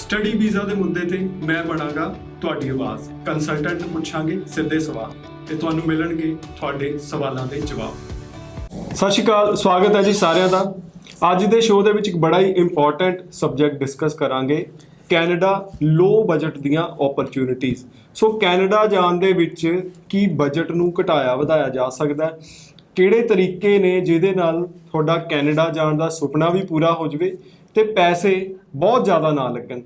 Study visa ਦੇ ਮੁੱਦੇ ਤੇ ਮੈਂ ਬਣਾਂਗਾ ਤੁਹਾਡੀ ਆਵਾਜ਼। ਕੰਸਲਟੈਂਟ ਨੂੰ ਪੁੱਛਾਂਗੇ ਸਿੱਧੇ ਸਵਾਲ ਤੇ ਤੁਹਾਨੂੰ ਮਿਲਣਗੇ ਤੁਹਾਡੇ ਸਵਾਲਾਂ ਦੇ ਜਵਾਬ। ਸਤਿ ਸ਼੍ਰੀ ਅਕਾਲ, ਸਵਾਗਤ ਹੈ ਜੀ ਸਾਰਿਆਂ ਦਾ। ਅੱਜ ਦੇ ਸ਼ੋਅ ਦੇ ਵਿੱਚ ਇੱਕ ਬੜਾ ਹੀ ਇੰਪੋਰਟੈਂਟ ਸਬਜੈਕਟ ਡਿਸਕਸ ਕਰਾਂਗੇ, ਕੈਨੇਡਾ ਲੋ ਬਜਟ ਦੀਆਂ ਓਪਰਚੁਨਿਟੀਜ਼। ਸੋ ਕੈਨੇਡਾ ਜਾਣ ਦੇ ਵਿੱਚ ਕੀ ਬਜਟ ਨੂੰ ਘਟਾਇਆ ਵਧਾਇਆ ਜਾ ਸਕਦਾ ਹੈ, ਕਿਹੜੇ ਤਰੀਕੇ ਨੇ ਜਿਹਦੇ ਨਾਲ ਤੁਹਾਡਾ ਕੈਨੇਡਾ ਜਾਣ ਦਾ ਸੁਪਨਾ ਵੀ ਪੂਰਾ ਹੋ ਜਾਵੇ ਤੇ ਪੈਸੇ ਬਹੁਤ ਜ਼ਿਆਦਾ ਨਾ ਲੱਗਣ।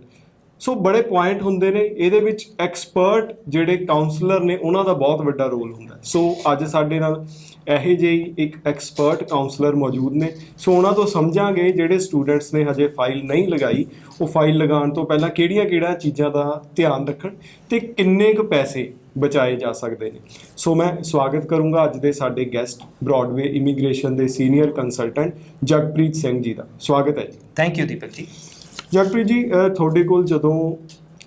ਸੋ ਬੜੇ ਪੁਆਇੰਟ ਹੁੰਦੇ ਨੇ ਇਹਦੇ ਵਿੱਚ। ਐਕਸਪਰਟ ਜਿਹੜੇ ਕਾਉਂਸਲਰ ਨੇ ਉਹਨਾਂ ਦਾ ਬਹੁਤ ਵੱਡਾ ਰੋਲ ਹੁੰਦਾ। ਸੋ ਅੱਜ ਸਾਡੇ ਨਾਲ ਇਹੋ ਜਿਹੀ ਇੱਕ ਐਕਸਪਰਟ ਕਾਉਂਸਲਰ ਮੌਜੂਦ ਨੇ। ਸੋ ਉਹਨਾਂ ਤੋਂ ਸਮਝਾਂਗੇ ਜਿਹੜੇ ਸਟੂਡੈਂਟਸ ਨੇ ਹਜੇ ਫਾਈਲ ਨਹੀਂ ਲਗਾਈ, ਉਹ ਫਾਈਲ ਲਗਾਉਣ ਤੋਂ ਪਹਿਲਾਂ ਕਿਹੜੀਆਂ ਚੀਜ਼ਾਂ ਦਾ ਧਿਆਨ ਰੱਖਣ ਤੇ ਕਿੰਨੇ ਕੁ ਪੈਸੇ ਬਚਾਏ ਜਾ ਸਕਦੇ ਨੇ। ਸੋ ਮੈਂ ਸਵਾਗਤ ਕਰੂੰਗਾ ਅੱਜ ਦੇ ਸਾਡੇ ਗੈਸਟ, ਬ੍ਰੌਡਵੇ ਇਮੀਗ੍ਰੇਸ਼ਨ ਦੇ ਸੀਨੀਅਰ ਕੰਸਲਟੈਂਟ ਜਗਪ੍ਰੀਤ ਸਿੰਘ ਜੀ ਦਾ। ਸਵਾਗਤ ਹੈ ਜੀ। ਥੈਂਕ ਯੂ ਦੀਪਕ ਜੀ। ਜਗਪ੍ਰੀਤ ਜੀ, ਤੁਹਾਡੇ ਕੋਲ ਜਦੋਂ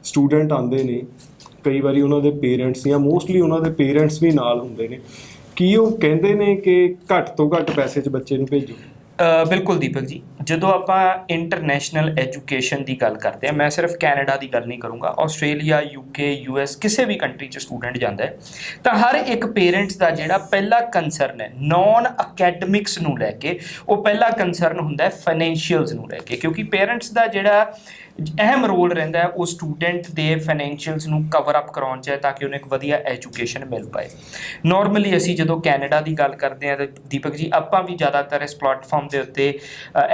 ਸਟੂਡੈਂਟ ਆਉਂਦੇ ਨੇ, ਕਈ ਵਾਰੀ ਉਹਨਾਂ ਦੇ ਪੇਰੈਂਟਸ ਜਾਂ ਮੋਸਟਲੀ ਉਹਨਾਂ ਦੇ ਪੇਰੈਂਟਸ ਵੀ ਨਾਲ ਹੁੰਦੇ ਨੇ, ਕੀ ਉਹ ਕਹਿੰਦੇ ਨੇ ਕਿ ਘੱਟ ਤੋਂ ਘੱਟ ਪੈਸੇ 'ਚ ਬੱਚੇ ਨੂੰ ਭੇਜੋ? ਬਿਲਕੁਲ ਦੀਪਕ ਜੀ, ਜਦੋਂ ਆਪਾਂ ਇੰਟਰਨੈਸ਼ਨਲ ਐਜੂਕੇਸ਼ਨ ਦੀ ਗੱਲ ਕਰਦੇ ਹਾਂ, ਮੈਂ ਸਿਰਫ ਕੈਨੇਡਾ ਦੀ ਗੱਲ ਨਹੀਂ ਕਰੂੰਗਾ, ਆਸਟ੍ਰੇਲੀਆ, ਯੂਕੇ, US ਕਿਸੇ ਵੀ ਕੰਟਰੀ 'ਚ ਸਟੂਡੈਂਟ ਜਾਂਦਾ ਹੈ ਤਾਂ ਹਰ ਇੱਕ ਪੇਰੈਂਟਸ ਦਾ ਜਿਹੜਾ ਪਹਿਲਾ ਕੰਸਰਨ ਹੈ ਨੌਨ ਅਕੈਡਮਿਕਸ ਨੂੰ ਲੈ ਕੇ, ਉਹ ਪਹਿਲਾ ਕੰਸਰਨ ਹੁੰਦਾ ਹੈ ਫਾਈਨੈਂਸ਼ੀਅਲਸ ਨੂੰ ਲੈ ਕੇ। ਕਿਉਂਕਿ ਪੇਰੈਂਟਸ ਦਾ ਜਿਹੜਾ ਅਹਿਮ ਰੋਲ ਰਹਿੰਦਾ ਹੈ ਉਹ ਸਟੂਡੈਂਟ ਦੇ ਫਾਈਨੈਂਸ਼ੀਅਲਸ ਨੂੰ ਕਵਰ ਅਪ ਕਰਾਉਣ 'ਚ ਹੈ ਤਾਂ ਕਿ ਉਹਨੂੰ ਇੱਕ ਵਧੀਆ ਐਜੂਕੇਸ਼ਨ ਮਿਲ ਪਾਏ। ਨੋਰਮਲੀ ਅਸੀਂ ਜਦੋਂ ਕੈਨੇਡਾ ਦੀ ਗੱਲ ਕਰਦੇ ਹਾਂ ਤਾਂ ਦੀਪਕ ਜੀ ਆਪਾਂ ਵੀ ਜ਼ਿਆਦਾਤਰ ਇਸ ਪਲੇਟਫਾਰਮ ਦੇ ਉੱਤੇ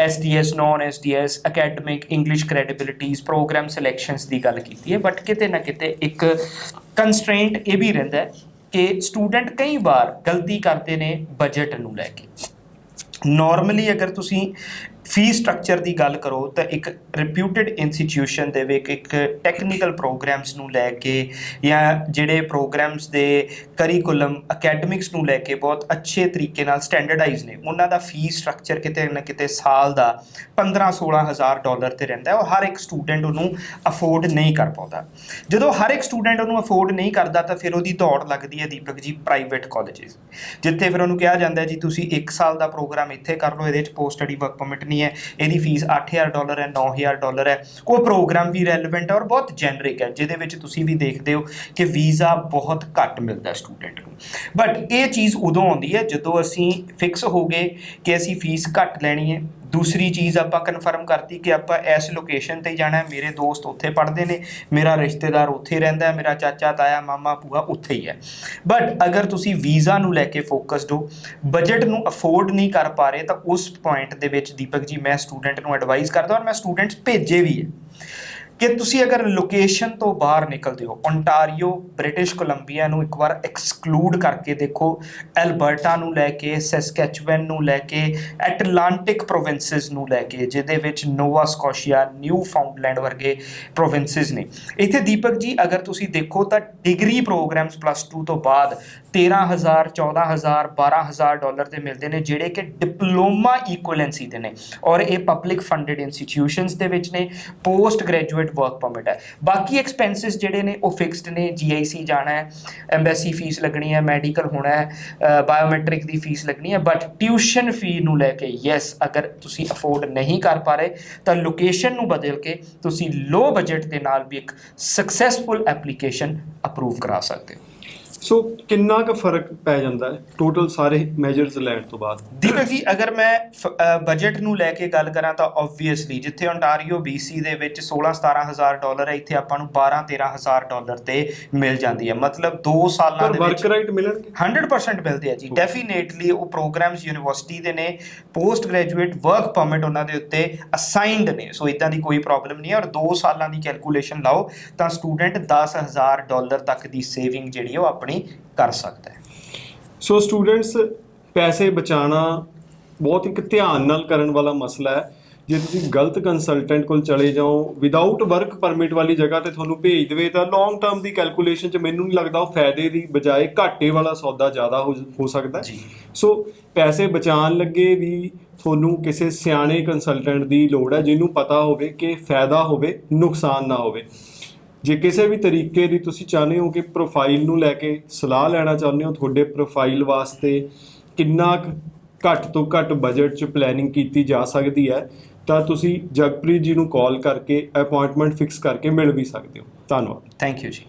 SDS, non SDS, academic, English credibilities, program selections ਦੀ ਗੱਲ ਕੀਤੀ ਹੈ। ਬਟ ਕਿਤੇ ਨਾ ਕਿਤੇ ਇੱਕ ਕੰਸਟ੍ਰੇਂਟ ਇਹ ਵੀ ਰਹਿੰਦਾ ਹੈ ਕਿ ਸਟੂਡੈਂਟ ਕਈ ਵਾਰ ਗਲਤੀ ਕਰਦੇ ਨੇ ਬਜਟ ਨੂੰ ਲੈ ਕੇ। ਨੋਰਮਲੀ ਅਗਰ ਤੁਸੀਂ ਫੀਸ ਸਟਰਕਚਰ ਦੀ ਗੱਲ ਕਰੋ ਤਾਂ ਇੱਕ ਰਿਪਿਊਟਡ ਇੰਸਟੀਟਿਊਸ਼ਨ ਦੇ ਵਿੱਚ ਇੱਕ ਟੈਕਨੀਕਲ ਪ੍ਰੋਗਰਾਮਸ ਨੂੰ ਲੈ ਕੇ ਜਾਂ ਜਿਹੜੇ ਪ੍ਰੋਗਰਾਮਸ ਦੇ ਕਰੀਕੁਲਮ ਅਕੈਡਮਿਕਸ ਨੂੰ ਲੈ ਕੇ ਬਹੁਤ ਅੱਛੇ ਤਰੀਕੇ ਨਾਲ ਸਟੈਂਡਰਡਾਈਜ਼ ਨੇ, ਉਹਨਾਂ ਦਾ ਫੀਸ ਸਟਰਕਚਰ ਕਿਤੇ ਨਾ ਕਿਤੇ ਸਾਲ ਦਾ $15,000-16,000 ਤੇ ਰਹਿੰਦਾ ਹੈ। ਉਹ ਹਰ ਇੱਕ ਸਟੂਡੈਂਟ ਉਹਨੂੰ ਅਫੋਰਡ ਨਹੀਂ ਕਰ ਪਾਉਂਦਾ। ਜਦੋਂ ਹਰ ਇੱਕ ਸਟੂਡੈਂਟ ਉਹਨੂੰ ਅਫੋਰਡ ਨਹੀਂ ਕਰਦਾ ਤਾਂ ਫਿਰ ਉਹਦੀ ਦੌੜ ਲੱਗਦੀ ਹੈ ਦੀਪਕ ਜੀ ਪ੍ਰਾਈਵੇਟ ਕਾਲਜਿਸ, ਜਿੱਥੇ ਫਿਰ ਉਹਨੂੰ ਕਿਹਾ ਜਾਂਦਾ ਜੀ ਤੁਸੀਂ 1 ਸਾਲ ਦਾ ਪ੍ਰੋਗਰਾਮ ਇੱਥੇ ਕਰ ਲਓ, ਇਹਦੇ 'ਚ ਪੋਸਟ ਸਟੱਡੀ ਵਰਕ ਪਰਮਿਟ ਨਹੀਂ ਹੈ, ਇਹਦੀ ਫੀਸ $8,000 ਹੈ, $9,000 ਹੈ। ਉਹ ਪ੍ਰੋਗਰਾਮ ਵੀ ਰੈਲੇਵੈਂਟ ਹੈ ਔਰ ਬਹੁਤ ਜੈਨਰਿਕ ਹੈ, ਜਿਹਦੇ ਵਿੱਚ ਤੁਸੀਂ ਵੀ ਦੇਖਦੇ ਹੋ ਕਿ ਵੀਜ਼ਾ ਬਹੁਤ ਘੱਟ ਮਿਲਦਾ ਸਟੂਡੈਂਟ ਨੂੰ। ਬਟ ਇਹ ਚੀਜ਼ ਉਦੋਂ ਆਉਂਦੀ ਹੈ ਜਦੋਂ ਅਸੀਂ ਫਿਕਸ ਹੋ ਗਏ ਕਿ ਅਸੀਂ ਫੀਸ ਘੱਟ ਲੈਣੀ ਹੈ। ਦੂਸਰੀ ਚੀਜ਼ ਆਪਾਂ ਕਨਫਰਮ ਕਰਤੀ ਕਿ ਆਪਾਂ ਇਸ ਲੋਕੇਸ਼ਨ 'ਤੇ ਜਾਣਾ ਹੈ, ਮੇਰੇ ਦੋਸਤ ਉੱਥੇ ਪੜ੍ਹਦੇ ਨੇ, ਮੇਰਾ ਰਿਸ਼ਤੇਦਾਰ ਉੱਥੇ ਰਹਿੰਦਾ, ਮੇਰਾ ਚਾਚਾ ਤਾਇਆ ਮਾਮਾ ਭੂਆ ਉੱਥੇ ਹੀ ਹੈ। ਬਟ ਅਗਰ ਤੁਸੀਂ ਵੀਜ਼ਾ ਨੂੰ ਲੈ ਕੇ ਫੋਕਸਡ ਹੋ, ਬਜਟ ਨੂੰ ਅਫੋਰਡ ਨਹੀਂ ਕਰ ਪਾ ਰਹੇ, ਤਾਂ ਉਸ ਪੁਆਇੰਟ ਦੇ ਵਿੱਚ ਦੀਪਕ ਜੀ ਮੈਂ ਸਟੂਡੈਂਟ ਨੂੰ ਐਡਵਾਈਜ਼ ਕਰਦਾ ਔਰ ਮੈਂ ਸਟੂਡੈਂਟਸ ਭੇਜੇ ਵੀ ਹੈ ਕਿ ਤੁਸੀਂ ਅਗਰ ਲੋਕੇਸ਼ਨ ਤੋਂ ਬਾਹਰ ਨਿਕਲਦੇ ਹੋ, ਓਨਟਾਰੀਓ, ਬ੍ਰਿਟਿਸ਼ ਕੋਲੰਬੀਆ ਨੂੰ ਇੱਕ ਵਾਰ ਐਕਸਕਲੂਡ ਕਰਕੇ ਦੇਖੋ, ਐਲਬਰਟਾ ਨੂੰ ਲੈ ਕੇ, ਸੈਸਕੈਚੁਅਨ ਨੂੰ ਲੈ ਕੇ, ਐਟਲਾਂਟਿਕ ਪ੍ਰੋਵਿੰਸਿਸ ਨੂੰ ਲੈ ਕੇ, ਜਿਹਦੇ ਵਿੱਚ ਨੋਵਾ ਸਕੋਸ਼ੀਆ, ਨਿਊ ਫਾਊਂਡਲੈਂਡ ਵਰਗੇ ਪ੍ਰੋਵਿੰਸਿਸ ਨੇ। ਇੱਥੇ ਦੀਪਕ ਜੀ ਅਗਰ ਤੁਸੀਂ ਦੇਖੋ ਤਾਂ ਡਿਗਰੀ ਪ੍ਰੋਗਰਾਮਸ +2 ਤੋਂ ਬਾਅਦ $13,000, $14,000, $12,000 ਦੇ ਮਿਲਦੇ ਨੇ, ਜਿਹੜੇ ਕਿ ਡਿਪਲੋਮਾ ਇਕੁਇਲੈਂਸੀ ਦੇ ਨੇ ਔਰ ਇਹ ਪਬਲਿਕ ਫੰਡਡ ਇੰਸਟੀਟਿਊਸ਼ਨਸ ਦੇ ਵਿੱਚ ਨੇ। ਪੋਸਟ ਗ੍ਰੈਜੂਏਟ ਵਰਕ ਪਰਮਿਟ ਹੈ। ਬਾਕੀ ਐਕਸਪੈਂਸਿਸ ਜਿਹੜੇ ਨੇ ਉਹ ਫਿਕਸਡ ਨੇ। GIC ਜਾਣਾ ਹੈ, ਐਮਬੈਸੀ ਫੀਸ ਲੱਗਣੀ ਹੈ, ਮੈਡੀਕਲ ਹੋਣਾ ਹੈ, ਬਾਇਓਮੈਟ੍ਰਿਕ ਦੀ ਫੀਸ ਲੱਗਣੀ ਹੈ। ਬਟ ਟਿਊਸ਼ਨ ਫੀ ਨੂੰ ਲੈ ਕੇ ਯੈਸ, ਅਗਰ ਤੁਸੀਂ ਅਫੋਰਡ ਨਹੀਂ ਕਰ ਪਾ ਰਹੇ ਤਾਂ ਲੋਕੇਸ਼ਨ ਨੂੰ ਬਦਲ ਕੇ ਤੁਸੀਂ ਲੋ ਬਜਟ ਦੇ ਨਾਲ ਵੀ ਇੱਕ ਸਕਸੈਸਫੁਲ ਐਪਲੀਕੇਸ਼ਨ ਅਪਰੂਵ ਕਰਾ ਸਕਦੇ ਹੋ। ਸੋ ਕਿੰਨਾ ਕੁ ਫਰਕ ਪੈ ਜਾਂਦਾ ਹੈ ਟੋਟਲ ਸਾਰੇ ਮੈਜਰਸ ਲੈਣ ਤੋਂ ਬਾਅਦ? ਦੀਪਕ ਜੀ ਅਗਰ ਮੈਂ ਬਜਟ ਨੂੰ ਲੈ ਕੇ ਗੱਲ ਕਰਾਂ ਤਾਂ ਓਬਵੀਅਸਲੀ ਜਿੱਥੇ ਓਨਟਾਰੀਓ BC ਦੇ ਵਿੱਚ $16,000-17,000 ਹੈ, ਇੱਥੇ ਆਪਾਂ ਨੂੰ $12,000-13,000 ਤੇ ਮਿਲ ਜਾਂਦੀ ਹੈ। ਮਤਲਬ 2 ਸਾਲਾਂ ਦੇ ਵਿੱਚ ਵਰਕ ਰਾਈਟ ਮਿਲਣਗੇ 100% ਮਿਲਦੇ ਆ ਜੀ। ਡੈਫੀਨੇਟਲੀ ਉਹ ਪ੍ਰੋਗਰਾਮਸ ਯੂਨੀਵਰਸਿਟੀ ਦੇ ਨੇ, ਪੋਸਟ ਗ੍ਰੈਜੂਏਟ ਵਰਕ ਪਰਮਿਟ ਉਹਨਾਂ ਦੇ ਉੱਤੇ ਅਸਾਈਨਡ ਨੇ। ਸੋ ਇੱਦਾਂ ਦੀ ਕੋਈ ਪ੍ਰੋਬਲਮ ਨਹੀਂ ਹੈ। ਔਰ 2 ਸਾਲਾਂ ਦੀ ਕੈਲਕੂਲੇਸ਼ਨ ਲਾਓ ਤਾਂ ਸਟੂਡੈਂਟ $10,000 ਤੱਕ ਦੀ ਸੇਵਿੰਗ ਜਿਹੜੀ ਉਹ ਆਪਣੀ ਕਰ ਸਕਦਾ ਹੈ। ਸੋ ਸਟੂਡੈਂਟਸ, ਪੈਸੇ ਬਚਾਉਣਾ ਬਹੁਤ ਇੱਕ ਧਿਆਨ ਨਾਲ ਕਰਨ ਵਾਲਾ ਮਸਲਾ ਹੈ। ਜੇ ਤੁਸੀਂ ਗਲਤ ਕੰਸਲਟੈਂਟ ਕੋਲ ਚਲੇ ਜਾਓ, ਵਿਦਆਊਟ ਵਰਕ ਪਰਮਿਟ ਵਾਲੀ ਜਗ੍ਹਾ ਤੇ ਤੁਹਾਨੂੰ ਭੇਜ ਦੇਵੇ ਤਾਂ ਲੌਂਗ ਟਰਮ ਦੀ ਕੈਲਕੂਲੇਸ਼ਨ 'ਚ ਮੈਨੂੰ ਨਹੀਂ ਲੱਗਦਾ ਉਹ ਫਾਇਦੇ ਦੀ ਬਜਾਏ ਘਾਟੇ ਵਾਲਾ ਸੌਦਾ ਜ਼ਿਆਦਾ ਹੋ ਸਕਦਾ ਜੀ। ਸੋ ਪੈਸੇ ਬਚਾਉਣ ਲੱਗੇ ਵੀ ਤੁਹਾਨੂੰ ਕਿਸੇ ਸਿਆਣੇ ਕੰਸਲਟੈਂਟ ਦੀ ਲੋੜ ਹੈ ਜਿਹਨੂੰ ਪਤਾ ਹੋਵੇ ਕਿ ਫਾਇਦਾ ਹੋਵੇ, ਨੁਕਸਾਨ ਨਾ ਹੋਵੇ। ਜੇ ਕਿਸੇ ਵੀ ਤਰੀਕੇ ਦੀ ਤੁਸੀਂ ਚਾਹੁੰਦੇ ਹੋ ਕਿ ਪ੍ਰੋਫਾਈਲ ਨੂੰ ਲੈ ਕੇ ਸਲਾਹ ਲੈਣਾ ਚਾਹੁੰਦੇ ਹੋ, ਤੁਹਾਡੇ ਪ੍ਰੋਫਾਈਲ ਵਾਸਤੇ ਕਿੰਨਾ ਘੱਟ ਤੋਂ ਘੱਟ ਬਜਟ 'ਚ ਪਲੈਨਿੰਗ ਕੀਤੀ ਜਾ ਸਕਦੀ ਹੈ, ਤਾਂ ਤੁਸੀਂ ਜਗਪ੍ਰੀਤ ਜੀ ਨੂੰ ਕਾਲ ਕਰਕੇ ਅਪਾਇੰਟਮੈਂਟ ਫਿਕਸ ਕਰਕੇ ਮਿਲ ਵੀ ਸਕਦੇ ਹੋ। ਧੰਨਵਾਦ। ਥੈਂਕ ਯੂ ਜੀ।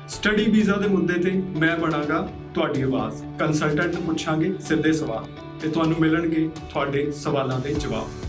ਸਟੱਡੀ ਵੀਜ਼ਾ ਦੇ ਮੁੱਦੇ ਤੇ ਮੈਂ ਬਣਾਂਗਾ ਤੁਹਾਡੀ ਆਵਾਜ਼। ਕੰਸਲਟੈਂਟ ਨੂੰ ਪੁੱਛਾਂਗੇ ਸਿੱਧੇ ਸਵਾਲ ਤੇ ਤੁਹਾਨੂੰ ਮਿਲਣਗੇ ਤੁਹਾਡੇ ਸਵਾਲਾਂ ਦੇ ਜਵਾਬ।